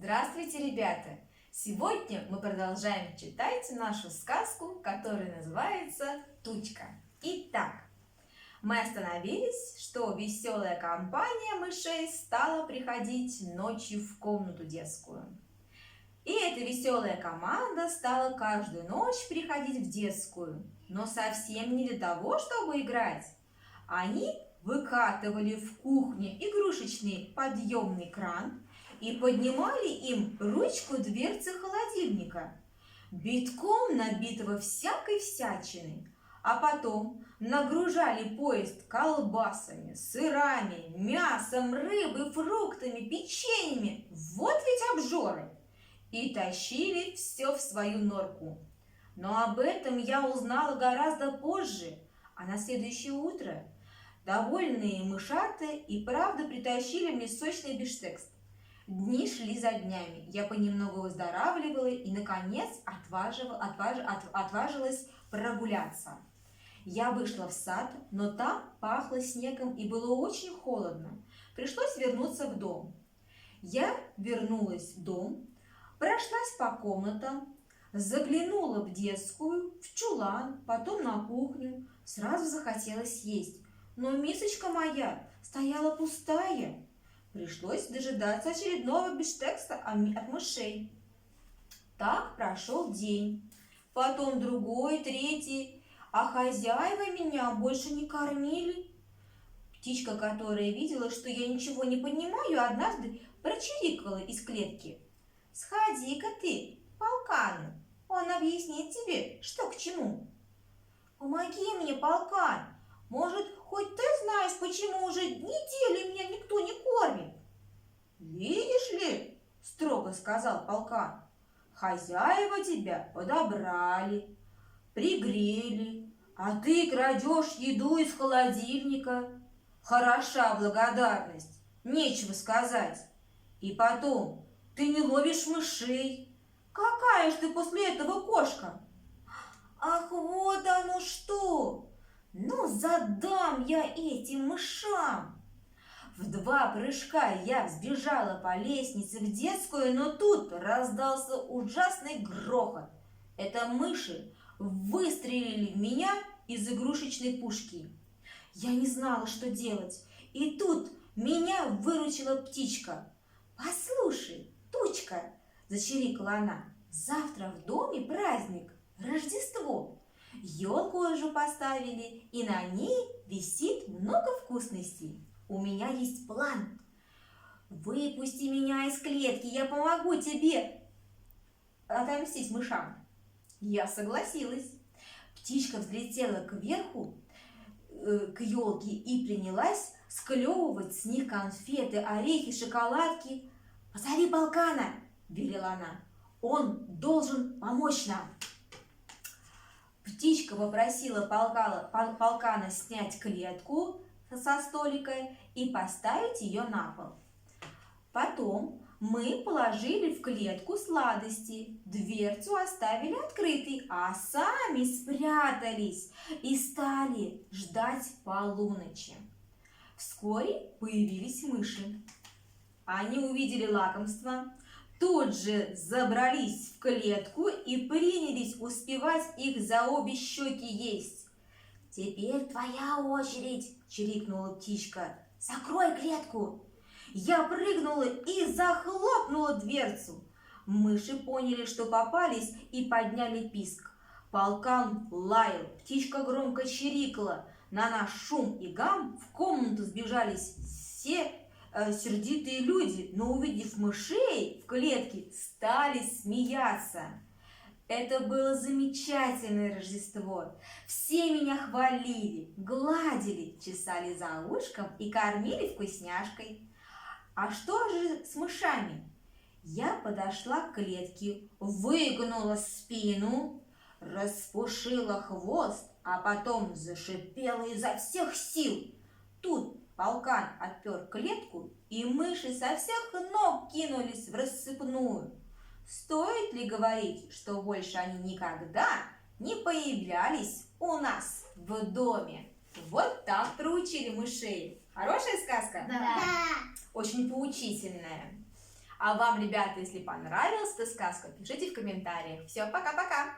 Здравствуйте, ребята! Сегодня мы продолжаем читать нашу сказку, которая называется «Тучка». Итак, мы остановились, что веселая компания мышей стала приходить ночью в комнату детскую. И эта веселая команда стала каждую ночь приходить в детскую, но совсем не для того, чтобы играть. Они выкатывали в кухне игрушечный подъемный кран и поднимали им ручку дверцы холодильника, битком набитого всякой всячиной, а потом нагружали поезд колбасами, сырами, мясом, рыбой, фруктами, печеньями, вот ведь обжоры, и тащили все в свою норку. Но об этом я узнала гораздо позже, а на следующее утро довольные мышата и правда притащили мне сочный бифштекс. Дни шли за днями, я понемногу выздоравливала и, наконец, отважилась прогуляться. Я вышла в сад, но там пахло снегом и было очень холодно. Пришлось вернуться в дом. Я вернулась в дом, прошлась по комнатам, заглянула в детскую, в чулан, потом на кухню. Сразу захотелось есть, но мисочка моя стояла пустая. Пришлось дожидаться очередного бифштекса от мышей. Так прошел день, потом другой, третий, а хозяева меня больше не кормили. Птичка, которая видела, что я ничего не понимаю, однажды прочирикала из клетки. «Сходи-ка ты к полкану, он объяснит тебе, что к чему». «Помоги мне, полкан, может, хоть ты знаешь, почему уже неделю меня никто не кормит?» «Видишь ли, — строго сказал полкан, — хозяева тебя подобрали, пригрели, а ты крадешь еду из холодильника. Хороша благодарность, нечего сказать. И потом, ты не ловишь мышей. Какая ж ты после этого кошка?» «Ах, вот оно что! Ну, задам я этим мышам!» В 2 прыжка я взбежала по лестнице в детскую, но тут раздался ужасный грохот. Это мыши выстрелили в меня из игрушечной пушки. Я не знала, что делать, и тут меня выручила птичка. «Послушай, Тучка, — зачирикала она, — завтра в доме праздник, Рождество. Елку уже поставили, и на ней висит много вкусностей. У меня есть план. Выпусти меня из клетки, я помогу тебе отомстить мышам». Я согласилась. Птичка взлетела кверху, к елке, и принялась склевывать с них конфеты, орехи, шоколадки. «Позови полкана, — велела она, — он должен помочь нам». Птичка попросила полкана снять клетку со столика и поставить ее на пол. Потом мы положили в клетку сладости, дверцу оставили открытой, а сами спрятались и стали ждать полуночи. Вскоре появились мыши. Они увидели лакомство, тут же забрались в клетку и принялись успевать их за обе щеки есть. «Теперь твоя очередь, — чирикнула птичка, — закрой клетку». Я прыгнула и захлопнула дверцу. Мыши поняли, что попались, и подняли писк. Полкан лаял, птичка громко чирикала. На наш шум и гам в комнату сбежались все сердитые люди, но, увидев мышей в клетке, стали смеяться. Это было замечательное Рождество. Все меня хвалили, гладили, чесали за ушком и кормили вкусняшкой. А что же с мышами? Я подошла к клетке, выгнула спину, распушила хвост, а потом зашипела изо всех сил. Тут полкан отпер клетку, и мыши со всех ног кинулись в рассыпную. Стоит ли говорить, что больше они никогда не появлялись у нас в доме? Вот так проучили мышей. Хорошая сказка? Да. Очень поучительная. А вам, ребята, если понравилась эта сказка, пишите в комментариях. Все, пока-пока!